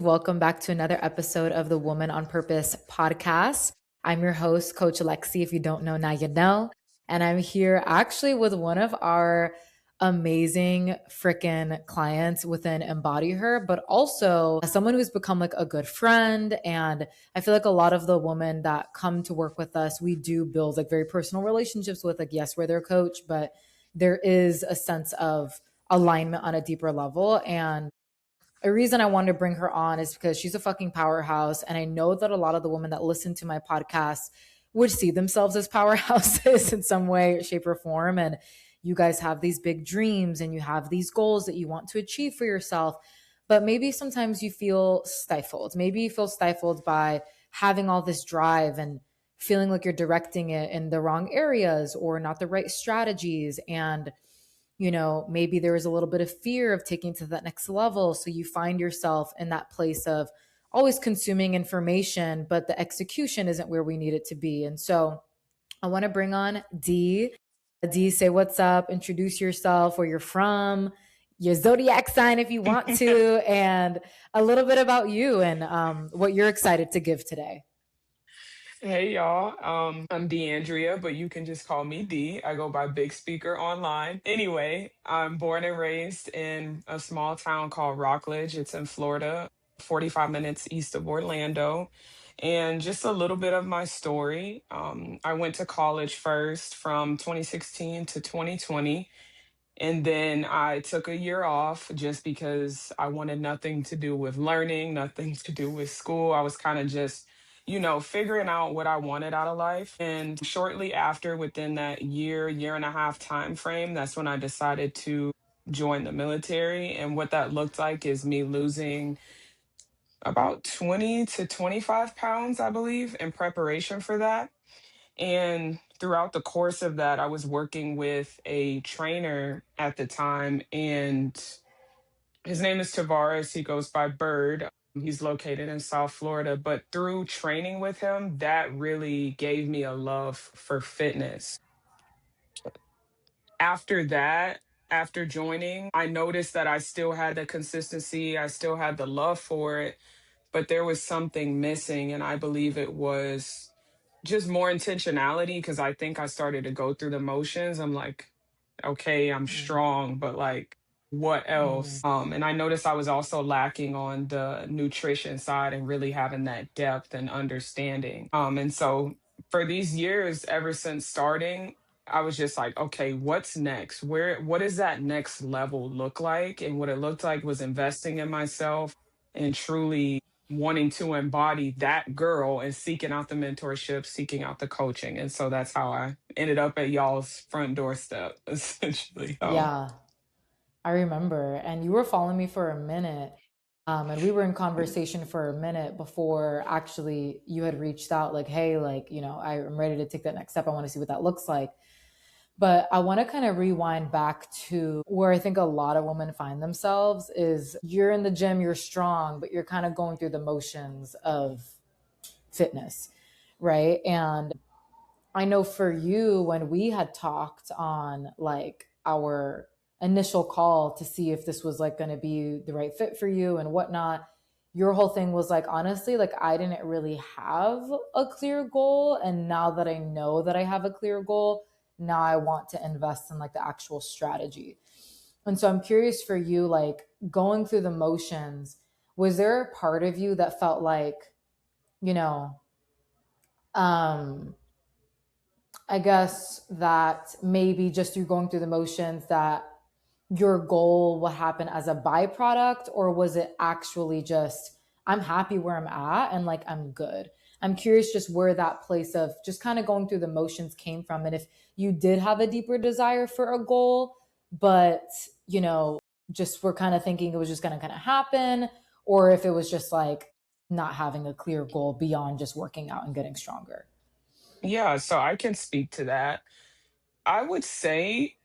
Welcome back to another episode of the Woman on Purpose podcast. I'm your host, Coach Alexi. If you don't know, now you know. And I'm here actually with one of our amazing freaking clients within EmbodyHER, but also someone who's become like a good friend. And I feel like a lot of the women that come to work with us, we do build like very personal relationships with, like, yes, we're their coach, but there is a sense of alignment on a deeper level. And a reason I wanted to bring her on is because she's a fucking powerhouse. And I know that a lot of the women that listen to my podcast would see themselves as powerhouses in some way, shape, or form. And you guys have these big dreams and you have these goals that you want to achieve for yourself. But maybe sometimes you feel stifled. Maybe you feel stifled by having all this drive and feeling like you're directing it in the wrong areas or not the right strategies. And maybe there is a little bit of fear of taking to that next level. So you find yourself in that place of always consuming information, but the execution isn't where we need it to be. And so I want to bring on Dee. Dee, say what's up, introduce yourself, where you're from, your zodiac sign if you want to, and a little bit about you and what you're excited to give today. Hey y'all, I'm Deandrea, but you can just call me D. I go by Big Speaker online. Anyway, I'm born and raised in a small town called Rockledge. It's in Florida, 45 minutes east of Orlando. And just a little bit of my story. I went to college first from 2016 to 2020. And then I took a year off just because I wanted nothing to do with learning, nothing to do with school. I was kind of just, figuring out what I wanted out of life. And shortly after, within that year and a half time frame, that's when I decided to join the military. And what that looked like is me losing about 20 to 25 pounds, I believe, in preparation for that. And throughout the course of that, I was working with a trainer at the time, and his name is Tavares. He goes by Bird. He's located in South Florida. But through training with him, that really gave me a love for fitness. After that, after joining, I noticed that I still had the consistency, I still had the love for it, but there was something missing. And I believe it was just more intentionality because I think I started to go through the motions. I'm like, okay, I'm Mm, strong, but like, what mm, else? And I noticed I was also lacking on the nutrition side and really having that depth and understanding. And so for these years, ever since starting, I was just like, okay, what's next? What does that next level look like? And what it looked like was investing in myself and truly wanting to embody that girl and seeking out the mentorship, seeking out the coaching. And so that's how I ended up at y'all's front doorstep, essentially. yeah, I remember. And you were following me for a minute. And we were in conversation for a minute before actually you had reached out, like, hey, like, I'm ready to take that next step. I want to see what that looks like. But I want to kind of rewind back to where I think a lot of women find themselves is you're in the gym, you're strong, but you're kind of going through the motions of fitness, right? And I know for you, when we had talked on like our initial call to see if this was like going to be the right fit for you and whatnot, your whole thing was like, honestly, like I didn't really have a clear goal. And now that I know that I have a clear goal, now I want to invest in like the actual strategy. And so I'm curious for you, like going through the motions, was there a part of you that felt like, you know, um, I guess that maybe just through going through the motions that your goal will happen as a byproduct, or was it actually just I'm happy where I'm at and like I'm good? I'm curious just where that place of just kind of going through the motions came from, and if you did have a deeper desire for a goal, but just we're kind of thinking it was just going to kind of happen, or if it was just like not having a clear goal beyond just working out and getting stronger. Yeah, so I can speak to that. I would say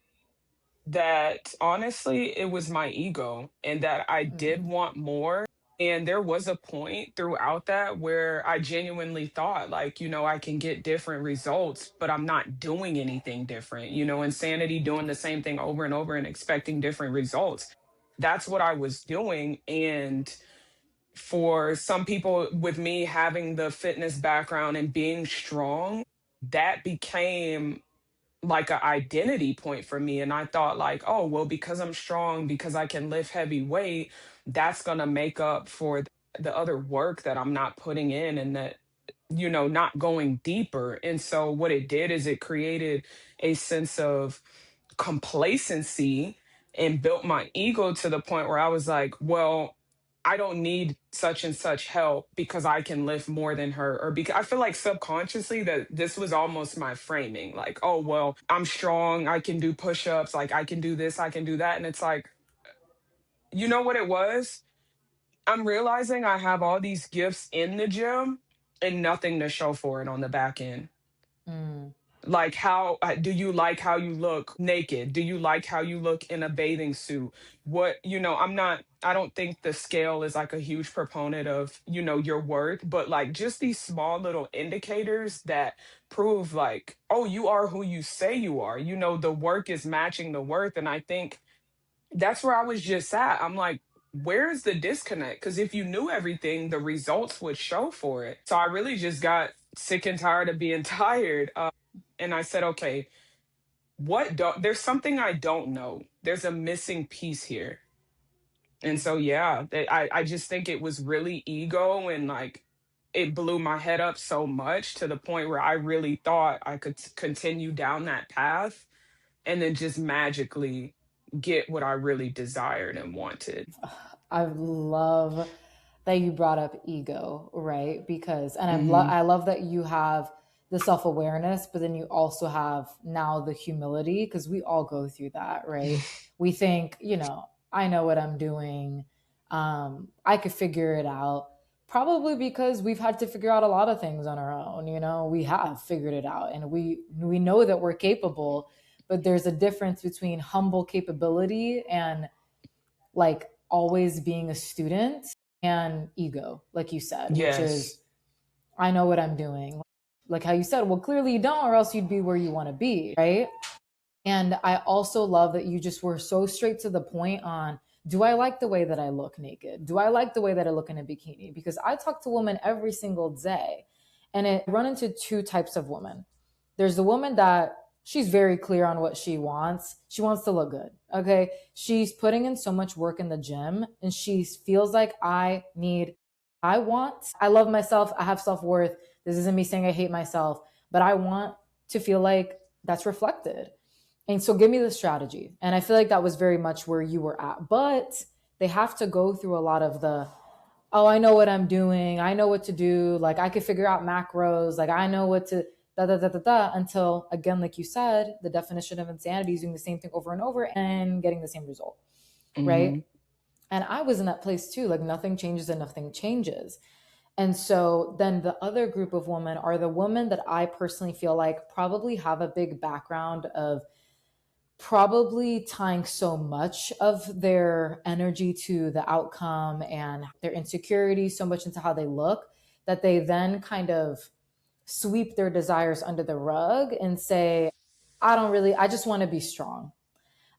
that honestly, it was my ego and that I did Mm, want more. And there was a point throughout that where I genuinely thought, like, I can get different results, but I'm not doing anything different. Insanity, doing the same thing over and over and expecting different results. That's what I was doing. And For some people, with me having the fitness background and being strong, that became like an identity point for me. And I thought, like, oh, well, because I'm strong, because I can lift heavy weight, that's going to make up for the other work that I'm not putting in, and that, not going deeper. And so what it did is it created a sense of complacency and built my ego to the point where I was like, well, I don't need such and such help because I can lift more than her. Or because I feel like subconsciously that this was almost my framing, like, oh, well, I'm strong. I can do push ups. Like, I can do this. I can do that. And it's like, you know what it was? I'm realizing I have all these gifts in the gym and nothing to show for it on the back end. Mm. Like, how do you like how you look naked? Do you like how you look in a bathing suit? What, I don't think the scale is like a huge proponent of, your worth, but like just these small little indicators that prove like, oh, you are who you say you are. The work is matching the worth. And I think that's where I was just at. I'm like, where's the disconnect? Because if you knew everything, the results would show for it. So I really just got sick and tired of being tired. And I said, okay, there's something I don't know. There's a missing piece here. And so, yeah, I just think it was really ego, and like it blew my head up so much to the point where I really thought I could continue down that path and then just magically get what I really desired and wanted. I love that you brought up ego, right? Because, and Hmm. I love that you have the self awareness, but then you also have now the humility, because we all go through that, right? We think, I know what I'm doing. I could figure it out. Probably because we've had to figure out a lot of things on our own. We have figured it out, and we know that we're capable. But there's a difference between humble capability and like always being a student, and ego, like you said, which Yes. is, I know what I'm doing. Like how you said, well, clearly you don't, or else you'd be where you want to be, right? And I also love that you just were so straight to the point on, do I like the way that I look naked? Do I like the way that I look in a bikini? Because I talk to women every single day, and I run into two types of women. There's the woman that she's very clear on what she wants. She wants to look good. Okay. She's putting in so much work in the gym, and she feels like I love myself. I have self worth. This isn't me saying I hate myself, but I want to feel like that's reflected. And so give me the strategy. And I feel like that was very much where you were at. But they have to go through a lot of the, oh, I know what I'm doing. I know what to do. Like I could figure out macros. Like I know what to da da da da da, until again, like you said, the definition of insanity is doing the same thing over and over and getting the same result. Right. Hmm. And I was in that place too. Like nothing changes and nothing changes. And so then the other group of women are the women that I personally feel like probably have a big background of probably tying so much of their energy to the outcome and their insecurity so much into how they look, that they then kind of sweep their desires under the rug and say, I just want to be strong.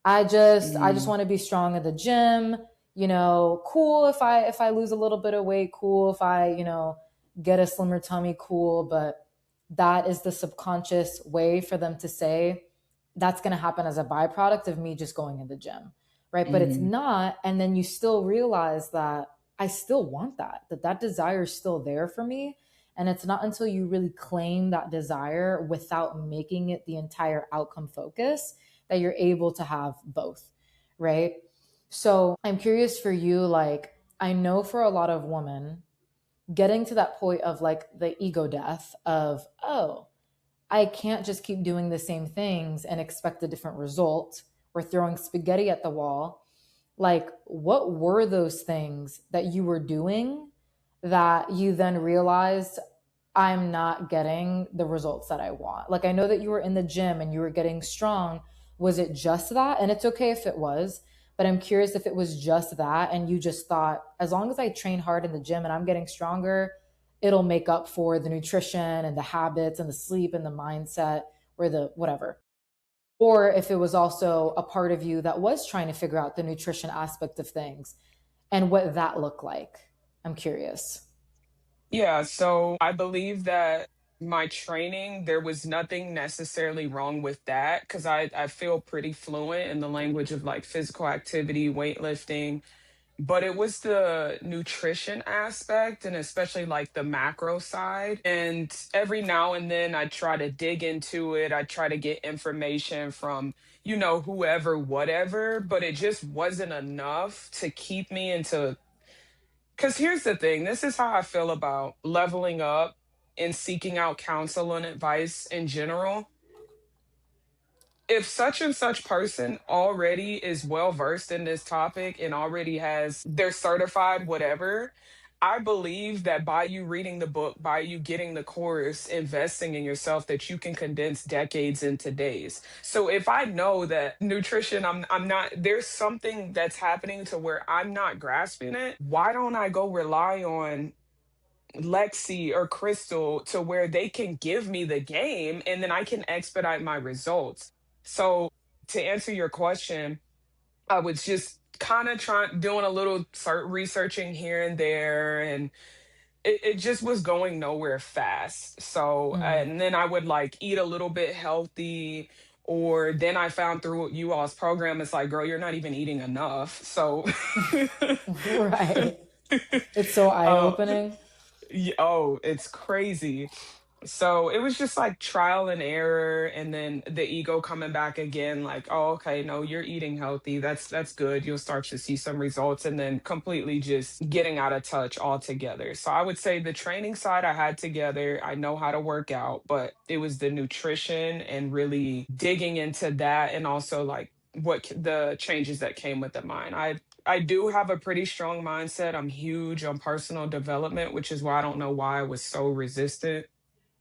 I just want to be strong in the gym. Cool if I lose a little bit of weight, cool if I, get a slimmer tummy, cool, but that is the subconscious way for them to say that's going to happen as a byproduct of me just going in the gym, right? But it's Hmm. not. And then you still realize that I still want that desire is still there for me. And it's not until you really claim that desire without making it the entire outcome focus that you're able to have both, right? So I'm curious for you, like, I know for a lot of women, getting to that point of like the ego death of, oh, I can't just keep doing the same things and expect a different result, or throwing spaghetti at the wall. Like, what were those things that you were doing that you then realized, I'm not getting the results that I want? Like, I know that you were in the gym and you were getting strong. Was it just that? And it's okay if it was, but I'm curious if it was just that. And you just thought, as long as I train hard in the gym and I'm getting stronger, it'll make up for the nutrition and the habits and the sleep and the mindset or the whatever. Or if it was also a part of you that was trying to figure out the nutrition aspect of things and what that looked like. I'm curious. Yeah, so I believe that my training, there was nothing necessarily wrong with that because I feel pretty fluent in the language of like physical activity, weightlifting, but it was the nutrition aspect and especially like the macro side. And every now and then I try to dig into it. I try to get information from, whoever, whatever, but it just wasn't enough to keep me into. Because here's the thing, this is how I feel about leveling up and seeking out counsel and advice in general. If such and such person already is well versed in this topic and already has they're certified whatever, I believe that by you reading the book, by you getting the course, investing in yourself, that you can condense decades into days. So if I know that nutrition, I'm not, there's something that's happening to where I'm not grasping it, why don't I go rely on Lexi or Crystal to where they can give me the game and then I can expedite my results. So to answer your question, I was just kind of trying doing a little researching here and there, and it just was going nowhere fast. So Mm. and then I would like eat a little bit healthy, or then I found through you all's program, it's like, girl, you're not even eating enough. So Right. It's so eye uh, opening. oh, it's crazy. So it was just like trial and error, and then the ego coming back again, like, oh, okay, no, you're eating healthy. That's good. You'll start to see some results, and then completely just getting out of touch altogether. So I would say the training side I had together. I know how to work out, but it was the nutrition and really digging into that, and also like the changes that came with the mind. I do have a pretty strong mindset. I'm huge on personal development, which is why I don't know why I was so resistant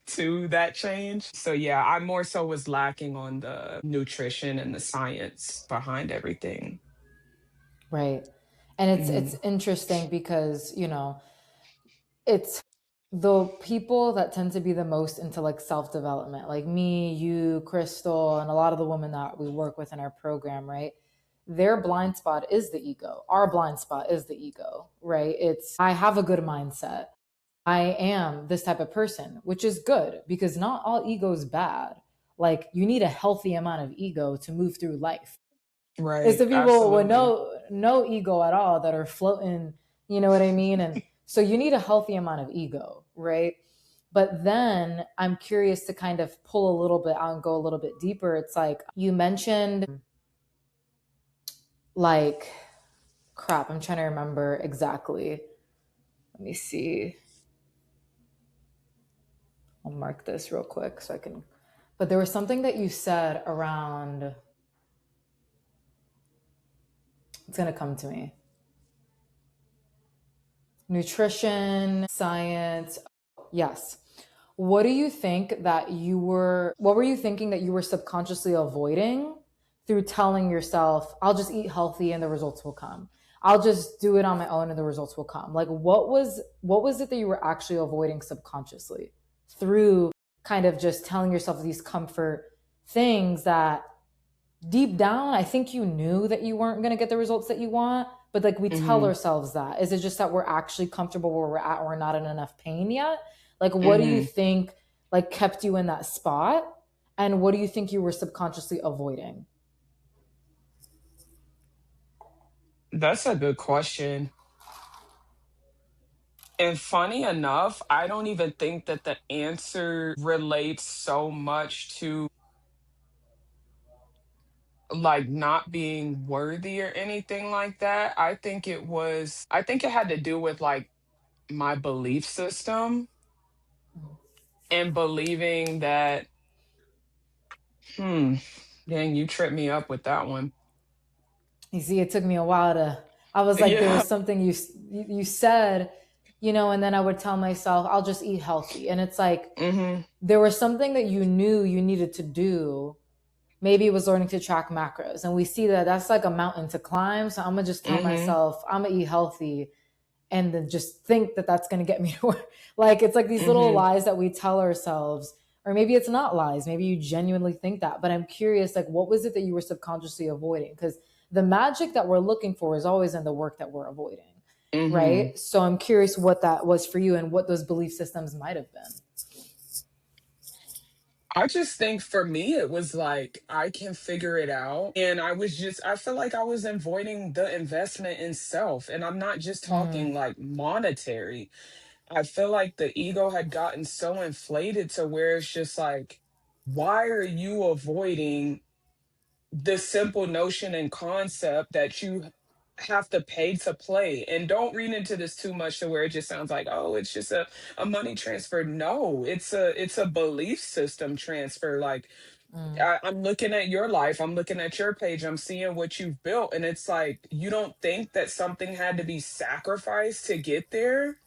to that change. So yeah, I more so was lacking on the nutrition and the science behind everything. Right. And it's Hmm. interesting because, it's the people that tend to be the most into like self development, like me, you, Crystal, and a lot of the women that we work with in our program, right? Their blind spot is the ego. Our blind spot is the ego, right? It's, I have a good mindset. I am this type of person, which is good because not all ego is bad. Like, you need a healthy amount of ego to move through life. It's Right, the people with absolutely. no ego at all that are floating, you know what I mean? And so you need a healthy amount of ego, right? But then I'm curious to kind of pull a little bit out and go a little bit deeper. It's like you mentioned, like, crap, I'm trying to remember exactly. Let me see. I'll mark this real quick so I can. But there was something that you said around, it's going to come to me, nutrition, science. Yes. What were you thinking that you were subconsciously avoiding through telling yourself, I'll just eat healthy and the results will come. I'll just do it on my own and the results will come. Like, what was it that you were actually avoiding subconsciously through kind of just telling yourself these comfort things that deep down, I think you knew that you weren't going to get the results that you want, but like we tell Hmm. ourselves that. Is it just that we're actually comfortable where we're at, or we're not in enough pain yet? Like, what do you Hmm. think like kept you in that spot? And what do you think you were subconsciously avoiding? That's a good question. And funny enough, I don't even think that the answer relates so much to like not being worthy or anything like that. I think it had to do with like my belief system and believing that, hmm, dang, you tripped me up with that one. You see, it took me a while to. I was like, there Yeah. was something you said, and then I would tell myself, I'll just eat healthy, and it's like Hmm. there was something that you knew you needed to do. Maybe it was learning to track macros, and we see that that's like a mountain to climb. So I'm gonna just tell Hmm. myself I'm gonna eat healthy, and then just think that that's gonna get me to work. Like, it's like these little Hmm. lies that we tell ourselves, or maybe it's not lies. Maybe you genuinely think that. But I'm curious, like, what was it that you were subconsciously avoiding? Because the magic that we're looking for is always in the work that we're avoiding. Mm-hmm. right? So I'm curious what that was for you and what those belief systems might have been. I just think for me, it was like, I can figure it out. And I feel like I was avoiding the investment in self. And I'm not just Mm, talking like monetary. I feel like the ego had gotten so inflated to where it's just like, why are you avoiding the simple notion and concept that you have to pay to play? And don't read into this too much to where it just sounds like, oh, it's just a money transfer. No, it's a belief system transfer. Like, mm, I'm looking at your life, I'm looking at your page, I'm seeing what you've built, and it's like, you don't think that something had to be sacrificed to get there?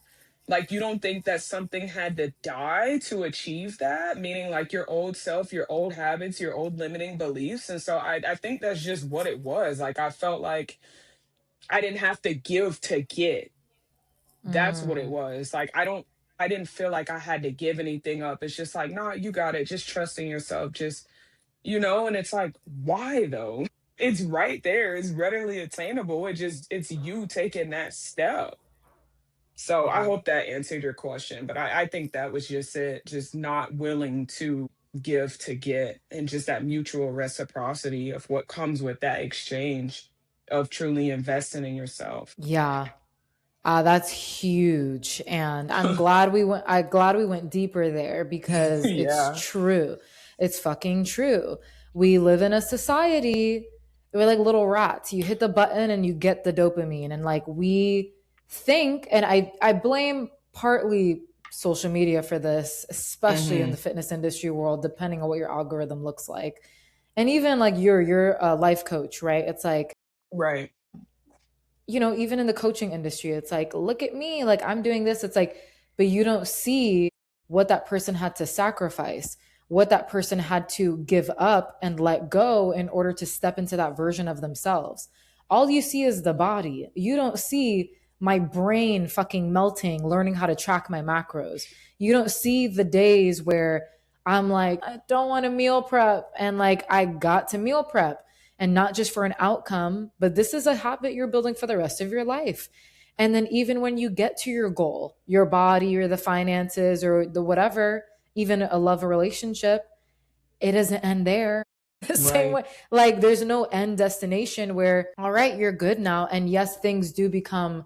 Like, you don't think that something had to die to achieve that? Meaning, like, your old self, your old habits, your old limiting beliefs. And so I think that's just what it was. Like, I felt like I didn't have to give to get. That's what it mm, was. Like, I didn't feel like I had to give anything up. It's just like, nah, you got it. Just trust in yourself. And it's like, why though? It's right there. It's readily attainable. It's you taking that step. So I yeah. hope that answered your question, but I think that was just it, just not willing to give to get, and just that mutual reciprocity of what comes with that exchange of truly investing in yourself. Yeah. That's huge. And I'm glad we went deeper there because it's Yeah. true. It's fucking true. We live in a society, we're like little rats. You hit the button and you get the dopamine. And like we think, and I blame partly social media for this, especially in the Hmm. fitness industry world, depending on what your algorithm looks like. And even like you're a life coach, right? It's like, Right. even in the coaching industry, it's like, look at me, like I'm doing this. It's like, but you don't see what that person had to sacrifice, what that person had to give up and let go in order to step into that version of themselves. All you see is the body. You don't see my brain fucking melting, learning how to track my macros. You don't see the days where I'm like, I don't want to meal prep. And like, I got to meal prep and not just for an outcome, but this is a habit you're building for the rest of your life. And then even when you get to your goal, your body or the finances or the whatever, even a love, a relationship, it doesn't end there. The same Right. way, like there's no end destination where, all right, you're good now. And yes, things do become,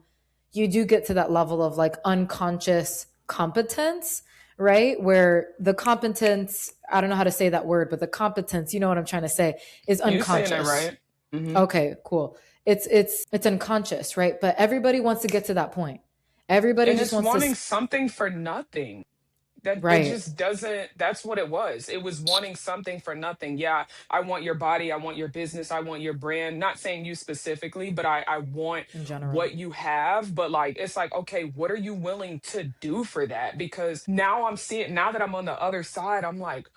you do get to that level of like unconscious competence, right? Where the competence, I don't know how to say that word, but the competence, you know what I'm trying to say, is You're saying it unconscious. right. Hmm. Okay, cool. It's unconscious, right? But everybody wants to get to that point. Everybody And just it's wants to, wanting something for nothing. That it right? just doesn't, that's what it was. It was wanting something for nothing. Yeah, I want your body, I want your business, I want your brand. Not saying you specifically, but I want In general. what you have. But like, it's like, okay, what are you willing to do for that? Because now I'm seeing, now that I'm on the other side, I'm like,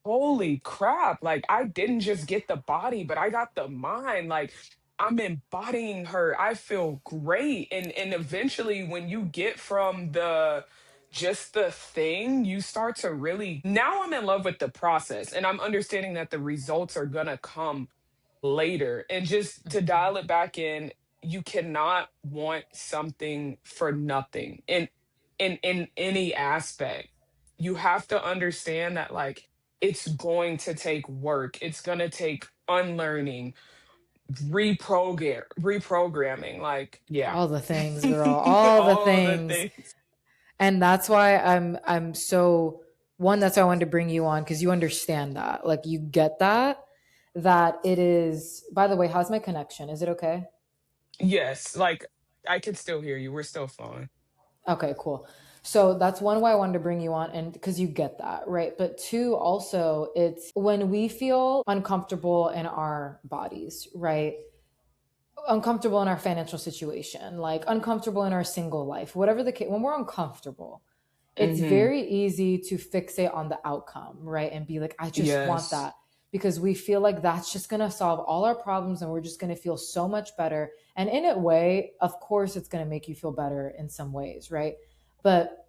holy crap, like I didn't just get the body, but I got the mind. Like, I'm embodying her, I feel great. And eventually when you get from the just the thing, you start to really, now I'm in love with the process, and I'm understanding that the results are gonna come later. And just to dial it back in, you cannot want something for nothing in any aspect. You have to understand that, like, it's going to take work, it's going to take unlearning, reprogramming, like, yeah. All the things, girl, all the All of the things. things. And that's why I'm so, one, that's why I wanted to bring you on, because you understand that. Like you get that it is, by the way, how's my connection? Is it okay? Yes, like, I can still hear you, we're still flowing. Okay, cool. So that's one why I wanted to bring you on, and because you get that, right? But two, also, it's when we feel uncomfortable in our bodies, right? Uncomfortable in our financial situation, like uncomfortable in our single life, whatever the case, when we're uncomfortable, it's Hmm. very easy to fixate on the outcome, right? And be like, I just want Yes. that because we feel like that's just going to solve all our problems and we're just going to feel so much better. And in a way, of course, it's going to make you feel better in some ways, right? But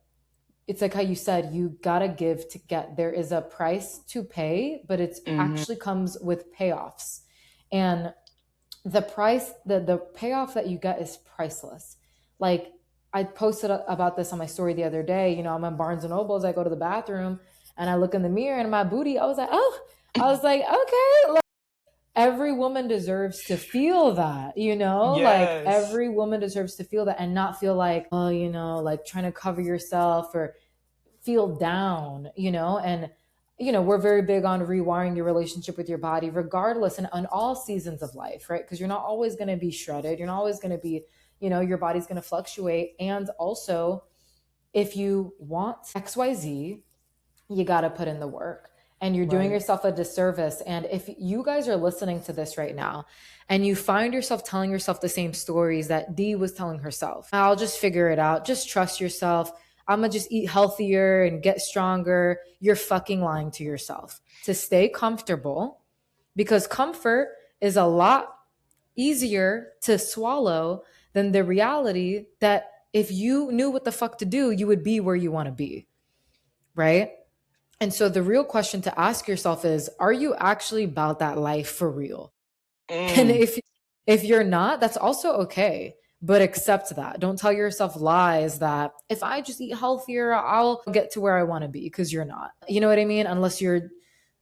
it's like how you said, you got to give to get. There is a price to pay, but it's Hmm. actually comes with payoffs. And the payoff that you get is priceless. Like I posted about this on my story the other day. You know, I'm in Barnes and Nobles. I go to the bathroom and I look in the mirror and my booty. I was like, oh, I was like, okay. Like, every woman deserves to feel that, you know, like Yes. every woman deserves to feel that and not feel like, oh, you know, like trying to cover yourself or feel down, you know, and you know, we're very big on rewiring your relationship with your body regardless and on all seasons of life, right? Because you're not always going to be shredded, you're not always going to be, you know, your body's going to fluctuate. And also, if you want XYZ, you got to put in the work and you're doing Right. yourself a disservice. And if you guys are listening to this right now and you find yourself telling yourself the same stories that Dee was telling herself, I'll just figure it out. Just trust yourself. I'm going to just eat healthier and get stronger. You're fucking lying to yourself to stay comfortable, because comfort is a lot easier to swallow than the reality that if you knew what the fuck to do, you would be where you want to be. Right. And so the real question to ask yourself is, are you actually about that life for real? And Mm, if you're not, that's also okay. But accept that. Don't tell yourself lies that if I just eat healthier, I'll get to where I want to be, because you're not. You know what I mean? Unless you're,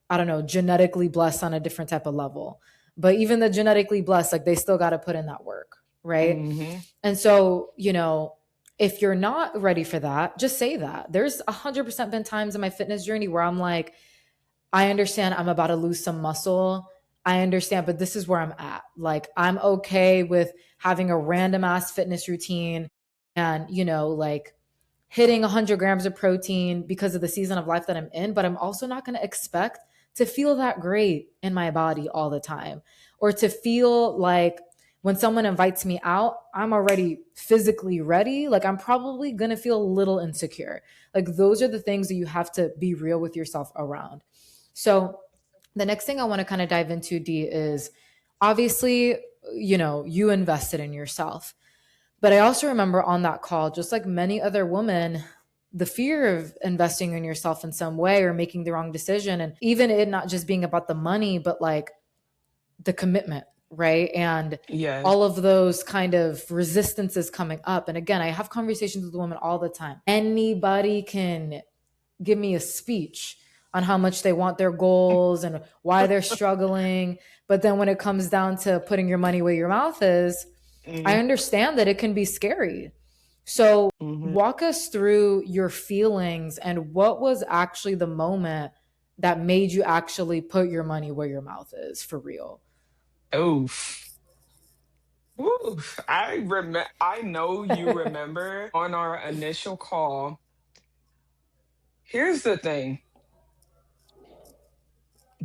I don't know, genetically blessed on a different type of level. But even the genetically blessed, like they still got to put in that work, right? mm-hmm. And so, you know, if you're not ready for that, just say that. There's 100% been times in my fitness journey where I'm like, I understand I'm about to lose some muscle. I understand, but this is where I'm at. Like, I'm okay with having a random ass fitness routine and, you know, like hitting 100 grams of protein because of the season of life that I'm in, but I'm also not going to expect to feel that great in my body all the time, or to feel like when someone invites me out, I'm already physically ready. Like I'm probably going to feel a little insecure. Like those are the things that you have to be real with yourself around. So the next thing I want to kind of dive into, D, is obviously, you know, you invested in yourself. But I also remember on that call, just like many other women, the fear of investing in yourself in some way or making the wrong decision. And even it not just being about the money, but like the commitment, right? And Yes. all of those kind of resistances coming up. And again, I have conversations with women all the time. Anybody can give me a speech on how much they want their goals and why they're struggling. But then when it comes down to putting your money where your mouth is, I Mm-hmm. understand that it can be scary. So, Mm-hmm. walk us through your feelings and what was actually the moment that made you actually put your money where your mouth is for real. Oof. Oof. I know you remember on our initial call. Here's the thing.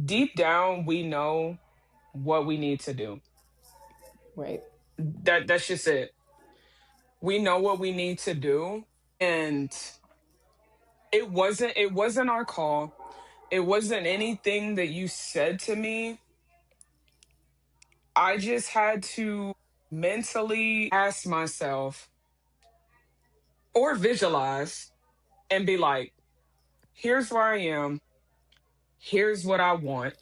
Deep down, we know what we need to do. Right. That's just it. We know what we need to do. And it wasn't our call. It wasn't anything that you said to me. I just had to mentally ask myself or visualize and be like, here's where I am, here's what I want,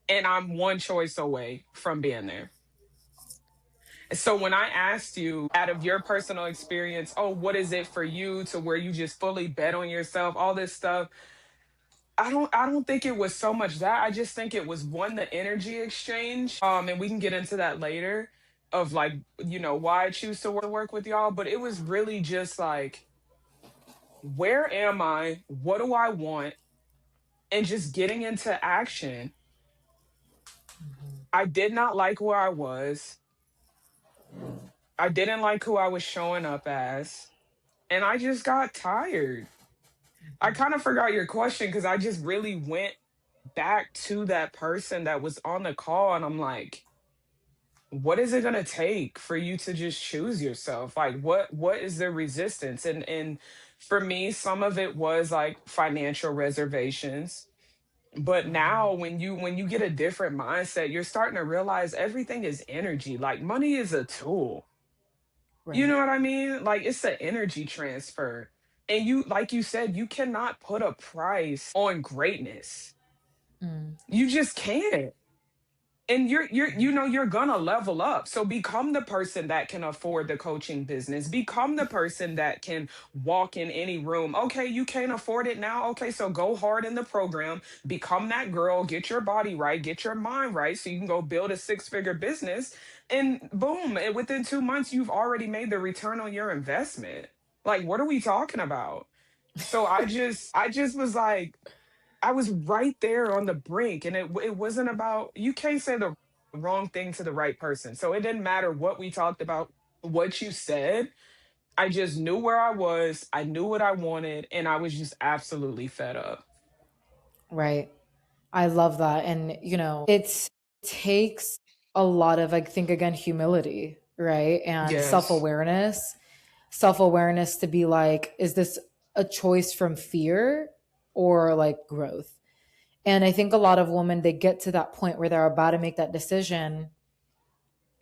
and I'm one choice away from being there. So when I asked you out of your personal experience, oh, what is it for you to where you just fully bet on yourself, all this stuff, I don't think it was so much that. I just think it was one, the energy exchange. And we can get into that later of like, why I choose to work with y'all, but it was really just like, where am I? What do I want? And just getting into action. I did not like where I was. I didn't like who I was showing up as. And I just got tired. I kind of forgot your question because I just really went back to that person that was on the call. And I'm like, what is it going to take for you to just choose yourself? Like what is the resistance? And for me, some of it was like financial reservations. But now when you get a different mindset, you're starting to realize everything is energy. Like money is a tool. You Right. know what I mean? Like it's an energy transfer. And you, like you said, you cannot put a price on greatness. Mm. You just can't. and you're gonna level up. So become the person that can afford the coaching business, become the person that can walk in any room. Okay, you can't afford it now, okay, so go hard in the program, become that girl, get your body right, get your mind right, so you can go build a six-figure business, and boom, and within 2 months you've already made the return on your investment. Like, what are we talking about? So I just was like, I was right there on the brink, and it wasn't about, you can't say the wrong thing to the right person. So it didn't matter what we talked about, what you said. I just knew where I was, I knew what I wanted, and I was just absolutely fed up. Right. I love that. And, it takes a lot of, I think, again, humility, right? And Yes. self awareness to be like, is this a choice from fear or like growth? And I think a lot of women, they get to that point where they're about to make that decision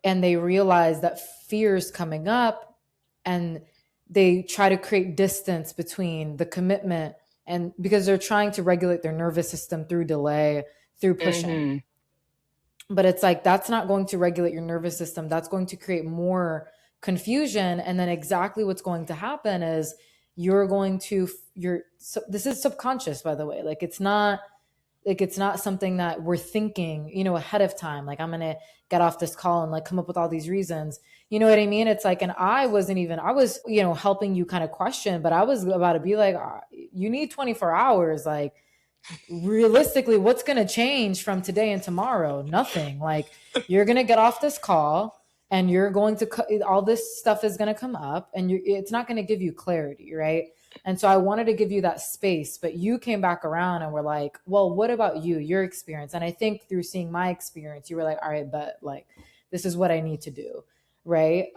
and they realize that fear is coming up, and they try to create distance between the commitment, and because they're trying to regulate their nervous system through delay, through pushing. Mm-hmm. But it's like, that's not going to regulate your nervous system. That's going to create more confusion. And then exactly what's going to happen is you're going to, you're, so this is subconscious, by the way. Like it's not something that we're thinking, ahead of time. Like, I'm going to get off this call and like come up with all these reasons. You know what I mean? It's like, and I was, helping you kind of question, but I was about to be like, you need 24 hours. Like, realistically, what's going to change from today and tomorrow? Nothing. Like, you're going to get off this call and you're going to, all this stuff is going to come up, and it's not going to give you clarity. Right. And so I wanted to give you that space, but you came back around and were like, well, what about you, your experience? And I think through seeing my experience, you were like, all right, but like, this is what I need to do. Right.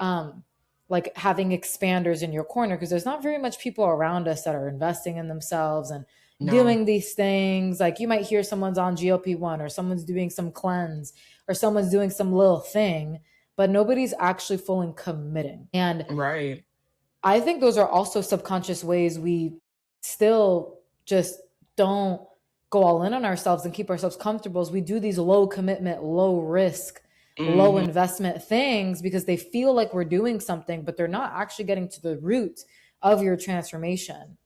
Like having expanders in your corner, because there's not very much people around us that are investing in themselves and No. doing these things. Like, you might hear someone's on GLP-1, or someone's doing some cleanse, or someone's doing some little thing, but nobody's actually fully committing. And Right. I think those are also subconscious ways we still just don't go all in on ourselves and keep ourselves comfortable, as we do these low commitment, low risk, low Mm-hmm. investment things because they feel like we're doing something, but they're not actually getting to the root of your transformation,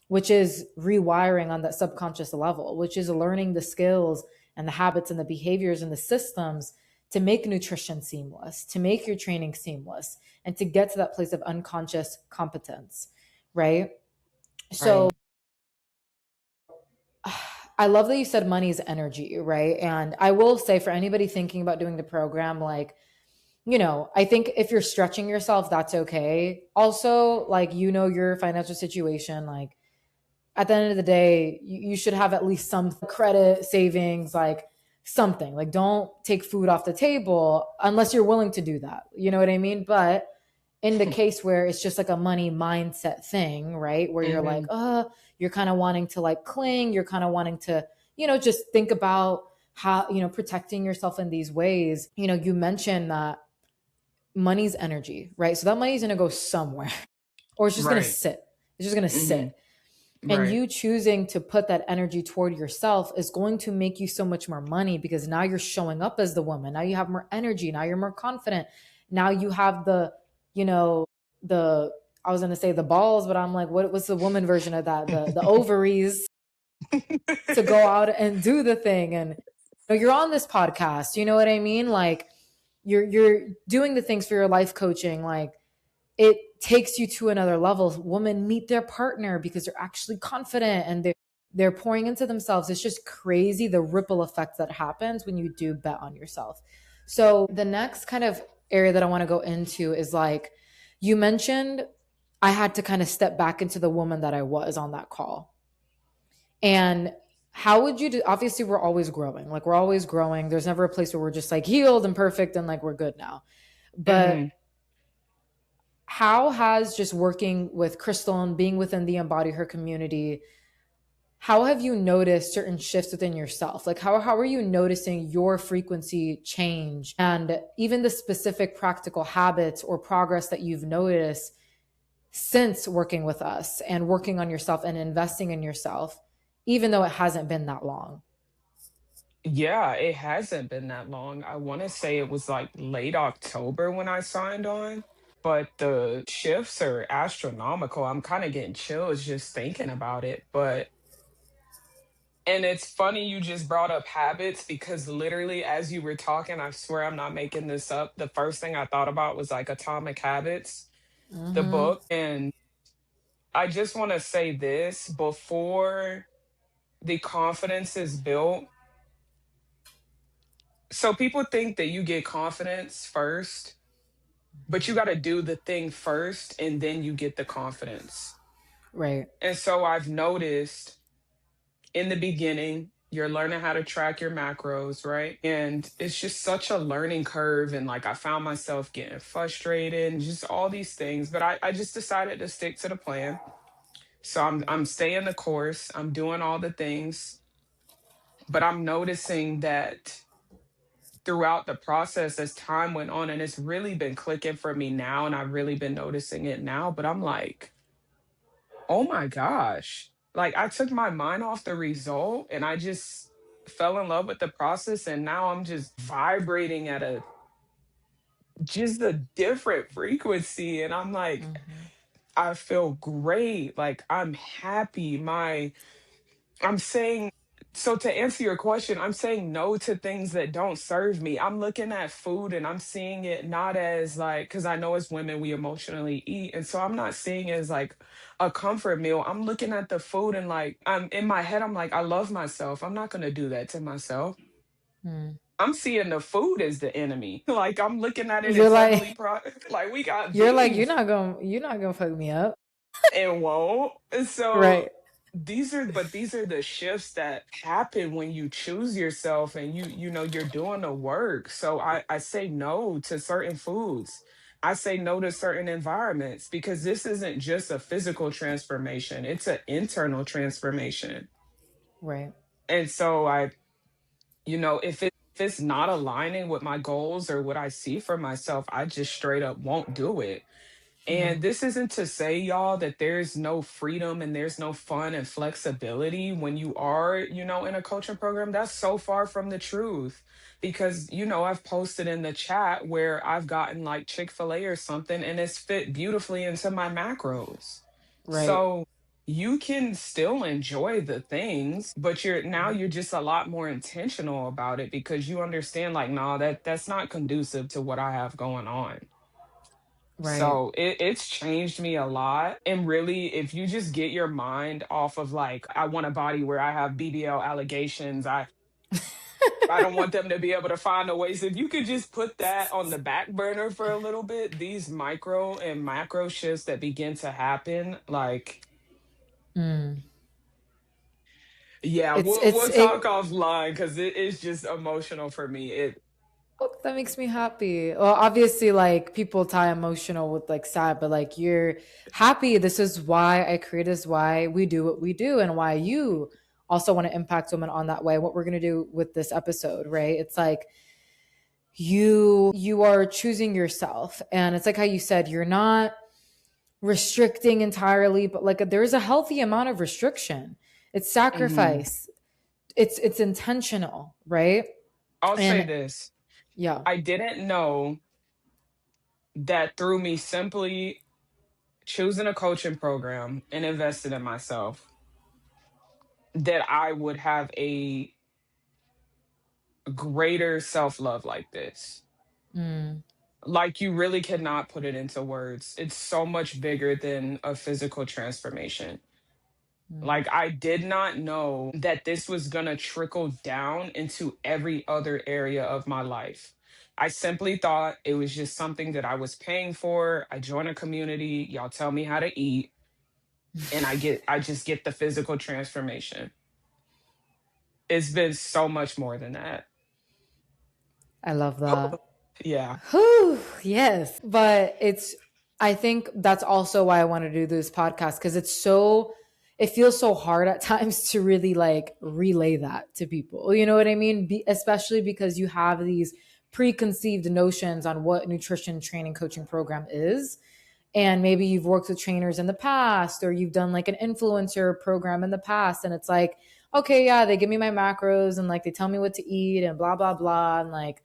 which is rewiring on that subconscious level, which is learning the skills and the habits and the behaviors and the systems to make nutrition seamless, to make your training seamless, and to get to that place of unconscious competence, right? So Right. I love that you said money is energy, right? And I will say, for anybody thinking about doing the program, like, I think if you're stretching yourself, that's okay. Also, like, your financial situation, like, at the end of the day, you should have at least some credit savings, like something. Like, don't take food off the table unless you're willing to do that. You know what I mean? But in the case where it's just like a money mindset thing, right? Where you're like, Mm-hmm. you're kind of wanting to like cling, you're kind of wanting to, just think about how, protecting yourself in these ways. You mentioned that money's energy, right? So that money's going to go somewhere, or it's just going to Right. sit. It's just going to Mm-hmm. sit. And Right. you choosing to put that energy toward yourself is going to make you so much more money, because now you're showing up as the woman. Now you have more energy. Now you're more confident. Now you have you know, the, I was going to say the balls, but I'm like, what's the woman version of that? The ovaries to go out and do the thing. And you're on this podcast. You know what I mean? Like, you're doing the things for your life coaching. Like, it takes you to another level. Women meet their partner because they're actually confident and they're pouring into themselves. It's just crazy the ripple effect that happens when you do bet on yourself. So the next kind of area that I want to go into is, like, you mentioned I had to kind of step back into the woman that I was on that call. And how would you do? Obviously, we're always growing. Like, we're always growing. There's never a place where we're just like healed and perfect and like we're good now. But Mm-hmm. how has just working with Crystal and being within the Embody Her community, how have you noticed certain shifts within yourself? Like, how are you noticing your frequency change, and even the specific practical habits or progress that you've noticed since working with us and working on yourself and investing in yourself, even though it hasn't been that long? Yeah, it hasn't been that long. I want to say it was like late October when I signed on, but the shifts are astronomical. I'm kind of getting chills just thinking about it. But, and it's funny you just brought up habits because literally as you were talking, I swear I'm not making this up. The first thing I thought about was like Atomic Habits, the Mm-hmm. book. And I just want to say this before the confidence is built. So people think that you get confidence first, but you got to do the thing first and then you get the confidence. Right. And so I've noticed in the beginning, you're learning how to track your macros, right? And it's just such a learning curve. And like I found myself getting frustrated and just all these things. But I just decided to stick to the plan. So I'm staying the course. I'm doing all the things, but I'm noticing that throughout the process as time went on, and it's really been clicking for me now, and I've really been noticing it now. But I'm like, oh my gosh. Like I took my mind off the result and I just fell in love with the process. And now I'm just vibrating at a different frequency. And I'm like, Mm-hmm. I feel great. Like I'm happy. I'm saying, so to answer your question, I'm saying no to things that don't serve me. I'm looking at food and I'm seeing it not as like, because I know as women, we emotionally eat. And so I'm not seeing it as like a comfort meal. I'm looking at the food and like, I'm in my head, I'm like, I love myself. I'm not going to do that to myself. Mm. I'm seeing the food as the enemy. Like I'm looking at it You're as heavily like, like we got you're like, beef you're not gonna fuck me up. and won't. And so Right. these are the shifts that happen when you choose yourself and you know you're doing the work. So I say no to certain foods. I say no to certain environments because this isn't just a physical transformation, it's an internal transformation. Right. And so I, you know, if it's not aligning with my goals or what I see for myself, I just straight up won't do it. And Mm. this isn't to say, y'all, that there's no freedom and there's no fun and flexibility when you are, you know, in a coaching program. That's so far from the truth. Because, you know, I've posted in the chat where I've gotten like Chick-fil-A or something and it's fit beautifully into my macros. Right. So you can still enjoy the things, but you're just a lot more intentional about it because you understand like, nah, that's not conducive to what I have going on. Right. So it's changed me a lot. And really, if you just get your mind off of like, I want a body where I have BBL allegations, I don't want them to be able to find a ways. If you could just put that on the back burner for a little bit, these micro and macro shifts that begin to happen, like, Mm. yeah, It's we'll talk offline because it is just emotional for me. It Oh, that makes me happy. Well, obviously, like people tie emotional with like sad, but like you're happy. This is why I create. This is why we do what we do, and why you also want to impact women on that way. What we're gonna do with this episode, right? It's like you are choosing yourself, and it's like how you said you're not restricting entirely, but like there's a healthy amount of restriction. It's Mhm. sacrifice. It's intentional, right? I'll say And this. yeah. I didn't know that through me simply choosing a coaching program and investing in myself that I would have a greater self love like this. Mm, Like, you really cannot put it into words. It's so much bigger than a physical transformation. mm. Like, I did not know that this was going to trickle down into every other area of my life. I simply thought it was just something that I was paying for. I join a community, y'all tell me how to eat, and I just get the physical transformation. It's been so much more than that. I love that. Yeah. Whew, yes. But I think that's also why I want to do this podcast because it feels so hard at times to really like relay that to people. You know what I mean? Especially because you have these preconceived notions on what nutrition training coaching program is. And maybe you've worked with trainers in the past or you've done like an influencer program in the past. And it's like, okay, yeah, they give me my macros and like they tell me what to eat and blah, blah, blah. And like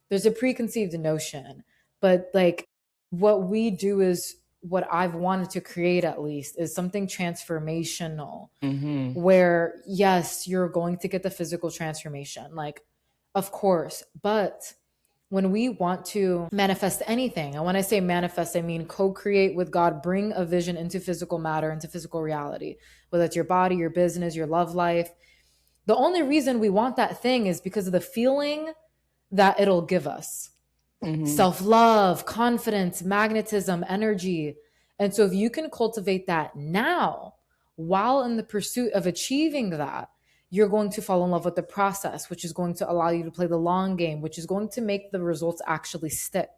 there's a preconceived notion. But like what we do is what I've wanted to create at least is something transformational Mm-hmm. where yes, you're going to get the physical transformation, like of course, but when we want to manifest anything, and when I say manifest, I mean co-create with God, bring a vision into physical matter, into physical reality, whether it's your body, your business, your love life. The only reason we want that thing is because of the feeling that it'll give us. Mm-hmm. Self love, confidence, magnetism, energy. And so, if you can cultivate that now, while in the pursuit of achieving that, you're going to fall in love with the process, which is going to allow you to play the long game, which is going to make the results actually stick.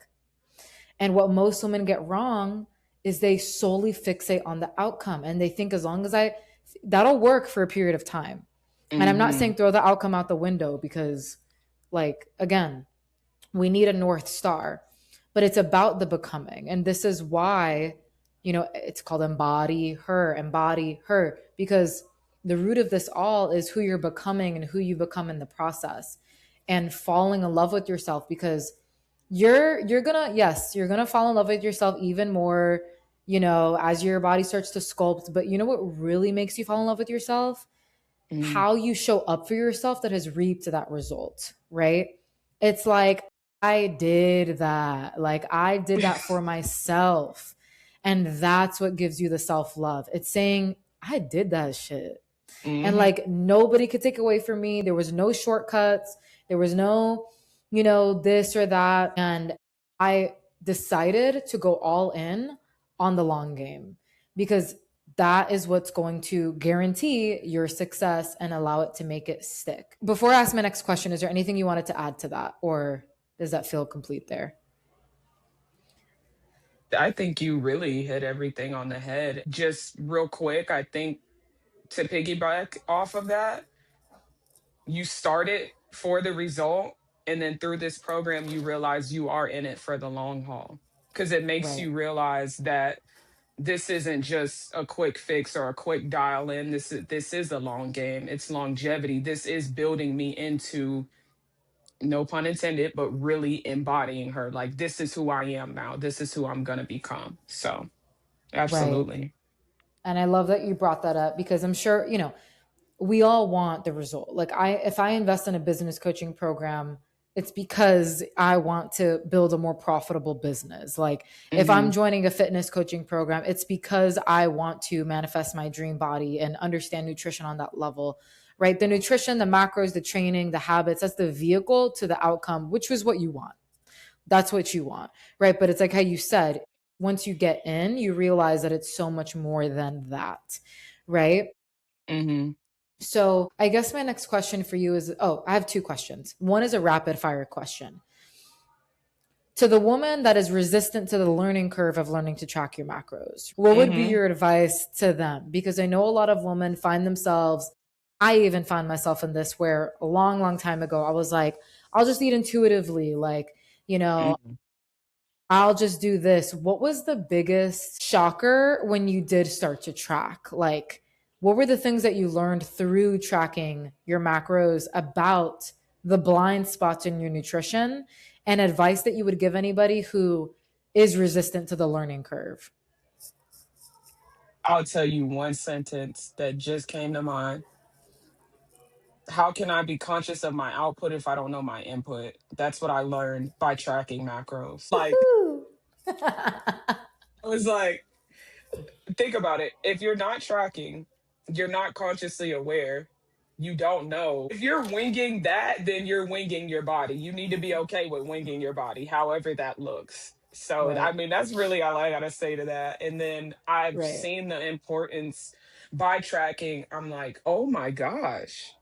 And what most women get wrong is they solely fixate on the outcome and they think as long as that'll work for a period of time. And I'm not Mm-hmm. saying throw the outcome out the window because, like, again, we need a North Star, but it's about the becoming. And this is why, it's called embody her, because the root of this all is who you're becoming and who you become in the process and falling in love with yourself because you're gonna fall in love with yourself even more, as your body starts to sculpt. But you know what really makes you fall in love with yourself? Mm-hmm. How you show up for yourself that has reaped that result, right? It's like, I did that. Like, I did that for myself. And that's what gives you the self love. It's saying, I did that shit. And Mm-hmm. like, nobody could take away from me. There was no shortcuts. There was no, this or that. And I decided to go all in on the long game because that is what's going to guarantee your success and allow it to make it stick. Before I ask my next question, is there anything you wanted to add to that, or does that feel complete there? I think you really hit everything on the head. Just real quick, I think to piggyback off of that, you started for the result, and then through this program, you realize you are in it for the long haul because it makes Right, you realize that this isn't just a quick fix or a quick dial in. This is a long game. It's longevity. This is building me into, no pun intended, but really embodying her. Like, this is who I am now. This is who I'm gonna become. So right. absolutely. And I love that you brought that up because I'm sure, we all want the result. Like, if I invest in a business coaching program, it's because I want to build a more profitable business. Like, if I'm Mm-hmm. joining a fitness coaching program, it's because I want to manifest my dream body and understand nutrition on that level. Right? The nutrition, the macros, the training, the habits, that's the vehicle to the outcome, which was what you want. That's what you want. Right? But it's like how you said, once you get in, you realize that it's so much more than that. Right? Mm-hmm. So I guess my next question for you is, oh, I have two questions. One is a rapid fire question. To the woman that is resistant to the learning curve of learning to track your macros, what would be Mm-hmm. your advice to them? Because I know a lot of women find themselves, I even find myself in this where a long, long time ago, I was like, I'll just eat intuitively. Like, you know, Mm-hmm. I'll just do this. What was the biggest shocker when you did start to track? Like, what were the things that you learned through tracking your macros about the blind spots in your nutrition and advice that you would give anybody who is resistant to the learning curve? I'll tell you one sentence that just came to mind. How can I be conscious of my output if I don't know my input? That's what I learned by tracking macros. Like, Woohoo! I was like, think about it. If you're not tracking, you're not consciously aware. You don't know. If you're winging that, then you're winging your body. You need to be okay with winging your body, however that looks. So, I Right, mean, that's really all I got to say to that. And then I've right. seen the importance by tracking. I'm like, oh my gosh,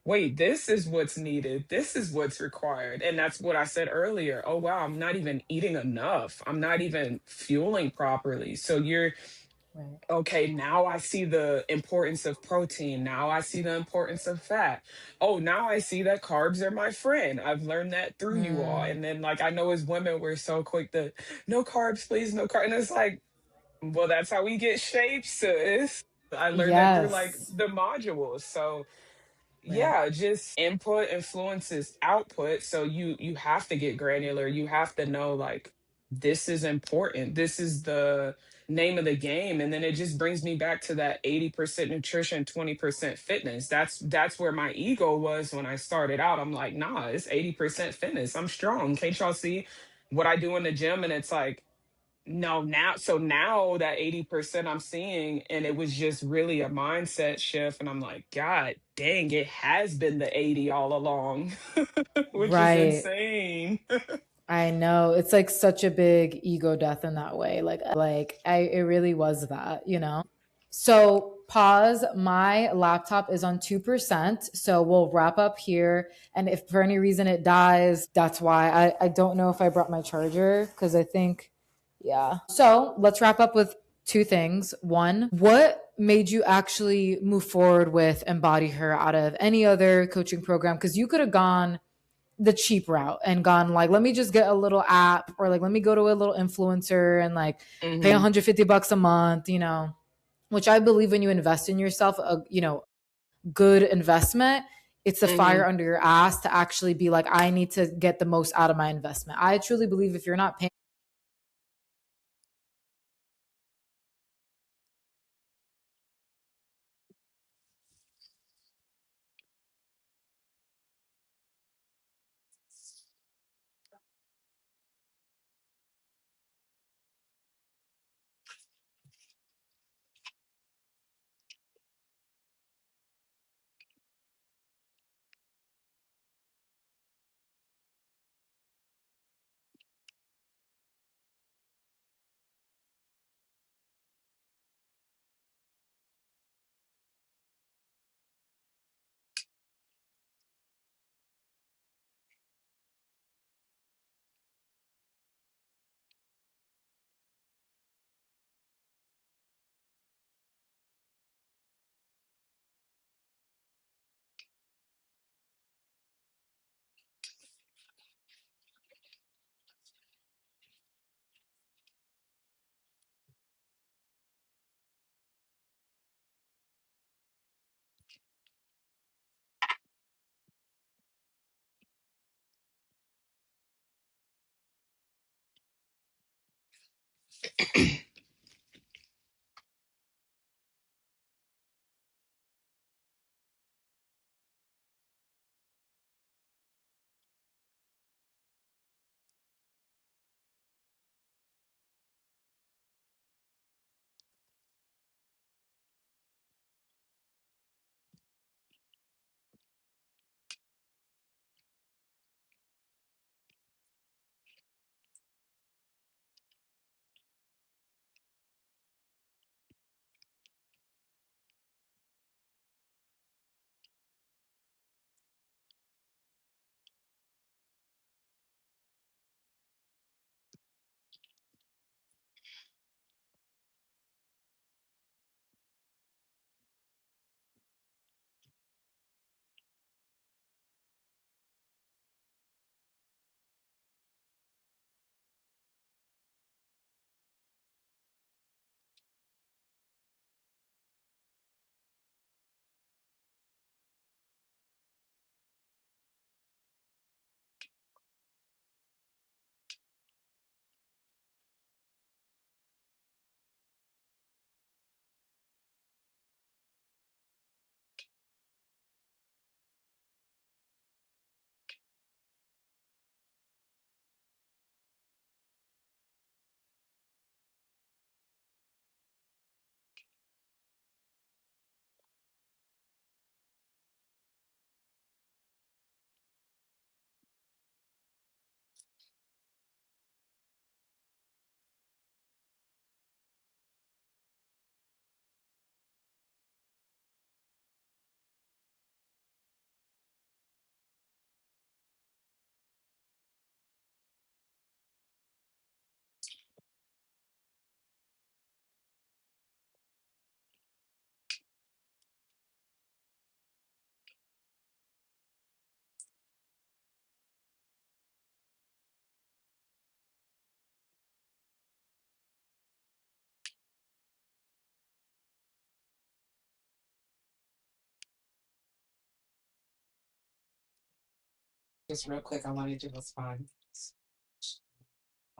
wait, this is what's needed. This is what's required. And that's what I said earlier. Oh, wow, I'm not even eating enough. I'm not even fueling properly. So you're Right. okay. Now I see the importance of protein. Now I see the importance of fat. Oh, now I see that carbs are my friend. I've learned that through you all. Mm, And then, like, I know as women, we're so quick to no carbs, please, no carbs. And it's like, well, that's how we get shaped, sis. I learned that through like Yes. the modules. So Right. yeah, just input influences output. So you have to get granular. You have to know like this is important. This is the name of the game. And then it just brings me back to that 80% nutrition, 20% fitness. That's where my ego was when I started out. I'm like, nah, it's 80% fitness. I'm strong. Can't y'all see what I do in the gym? And it's like, no, now, so now that 80% I'm seeing, and it was just really a mindset shift. And I'm like, God dang, it has been the 80 all along, which is Right. insane. I know. It's like such a big ego death in that way. Like I it really was that, you know. So pause. My laptop is on 2%. So we'll wrap up here. And if for any reason it dies, that's why. I don't know if I brought my charger because I think, yeah. So let's wrap up with two things. One, what made you actually move forward with Embody Her out of any other coaching program? Because you could have gone the cheap route and gone like, let me just get a little app, or like let me go to a little influencer and like pay Hmm. 150 bucks a month, you know, which I believe when you invest in yourself, a good investment, it's the Hmm. fire under your ass to actually be like, I need to get the most out of my investment. I truly believe if you're not paying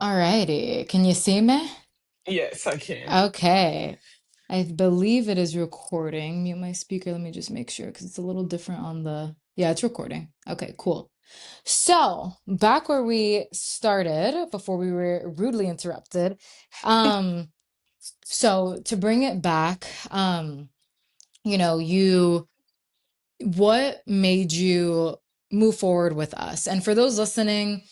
Alrighty. Can you see me? Yes, I can. Okay. I believe it is recording. Mute my speaker. Let me just make sure because it's a little different on the. Yeah, it's recording. Okay, cool. So, back where we started before we were rudely interrupted. Um, so to bring it back, you what made you move forward with us? And for those listening,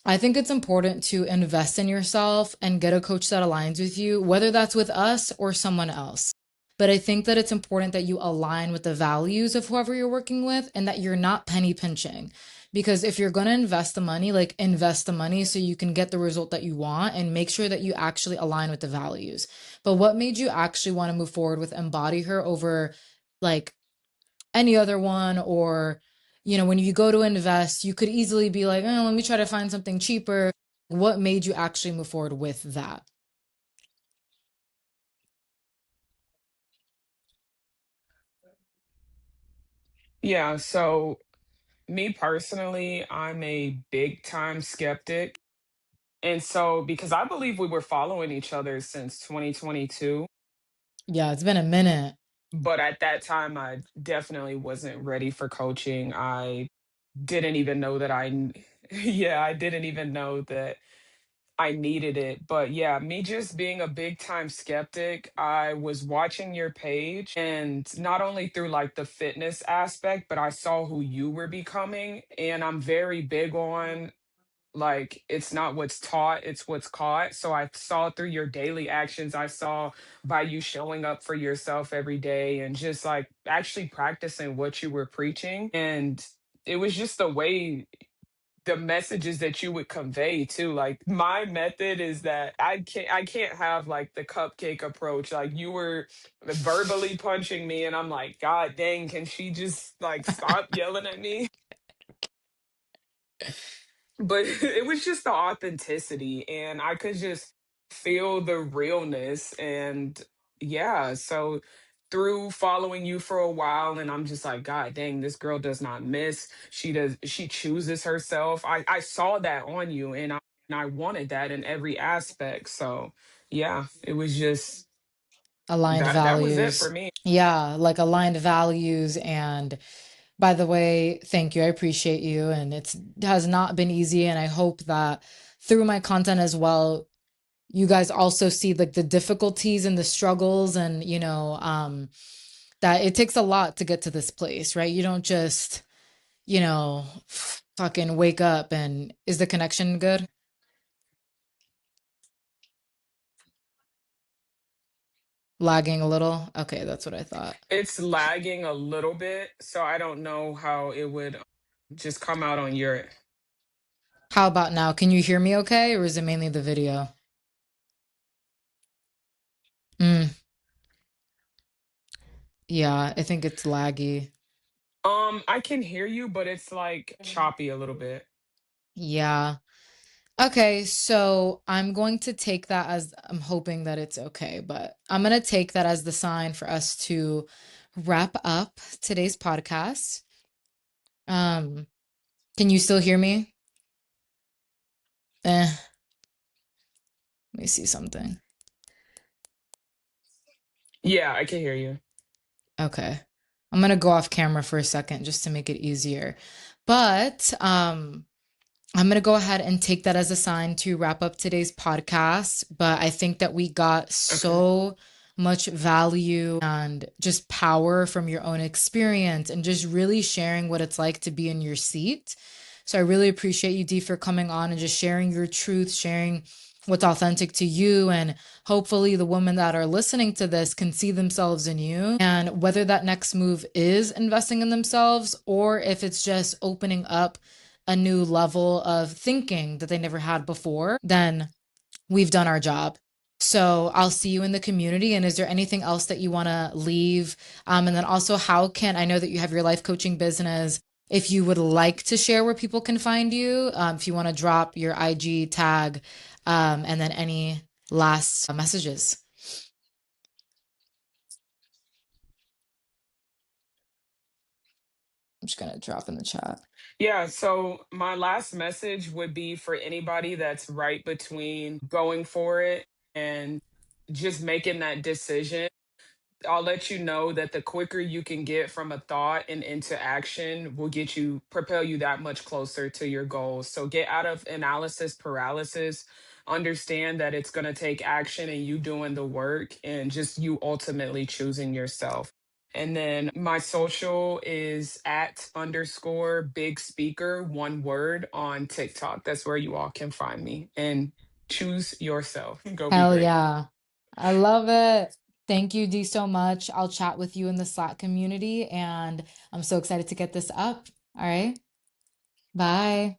I think it's important to invest in yourself and get a coach that aligns with you, whether that's with us or someone else. But I think that it's important that you align with the values of whoever you're working with and that you're not penny pinching. Because if you're going to invest the money, like invest the money so you can get the result that you want and make sure that you actually align with the values. But what made you actually want to move forward with Embody Her over like any other one? Or when you go to invest, you could easily be like, oh, let me try to find something cheaper. What made you actually move forward with that? Yeah, so me personally, I'm a big time skeptic. And so, because I believe we were following each other since 2022, Yeah, it's been a minute. but at that time, I definitely wasn't ready for coaching. I didn't even know that yeah, I didn't even know that I needed it. But yeah, me just being a big time skeptic, I was watching your page and not only through like the fitness aspect, but I saw who you were becoming. And I'm very big on like it's not what's taught, it's what's caught. So I saw through your daily actions, I saw by you showing up for yourself every day and just like actually practicing what you were preaching. And it was just the way the messages that you would convey too. Like my method is that I can't have like the cupcake approach. Like you were verbally punching me and I'm like, God dang, can she just like stop yelling at me? But it was just the authenticity and I could just feel the realness. And yeah, so through following you for a while and I'm just like, God dang, this girl does not miss. She chooses herself. I saw that on you and I wanted that in every aspect. So yeah, it was just Aligned that was it for values. me. Yeah, like aligned values. And by the way, thank you. I appreciate you. And it has not been easy. And I hope that through my content as well, you guys also see like the difficulties and the struggles and that it takes a lot to get to this place, right? You don't just fucking wake up and is the connection good? Lagging a little? Okay, that's what I thought. It's lagging a little bit, so I don't know how it would just come out on your. How about now? Can you hear me okay, or is it mainly the video? Mm, yeah, I think it's laggy. I can hear you, but it's like choppy a little bit. Yeah. Okay, so I'm going to take that as I'm hoping that it's okay, but I'm going to take that as the sign for us to wrap up today's podcast. Um, can you still hear me? Let me see something. Yeah, I can hear you. Okay. I'm gonna go off camera for a second just to make it easier. But I'm going to go ahead and take that as a sign to wrap up today's podcast. But I think that we got Okay. so much value and just power from your own experience and just really sharing what it's like to be in your seat. So I really appreciate you, Dee, for coming on and just sharing your truth, sharing what's authentic to you. And hopefully, the women that are listening to this can see themselves in you. And whether that next move is investing in themselves or if it's just opening up a new level of thinking that they never had before, then we've done our job. So I'll see you in the community. And is there anything else that you want to leave? And then also, how can I know that you have your life coaching business? If you would like to share where people can find you, if you want to drop your IG tag, and then any last messages. I'm just gonna drop in the chat. Yeah, so my last message would be for anybody that's right between going for it and just making that decision. I'll let you know that the quicker you can get from a thought and into action will propel you that much closer to your goals. So get out of analysis paralysis, understand that it's going to take action and you doing the work and just you ultimately choosing yourself. And then my social is at underscore big speaker, one word on TikTok. That's where you all can find me and choose yourself. Go be Hell great. yeah. I love it. Thank you, D, so much. I'll chat with you in the Slack community, and I'm so excited to get this up. All right. Bye.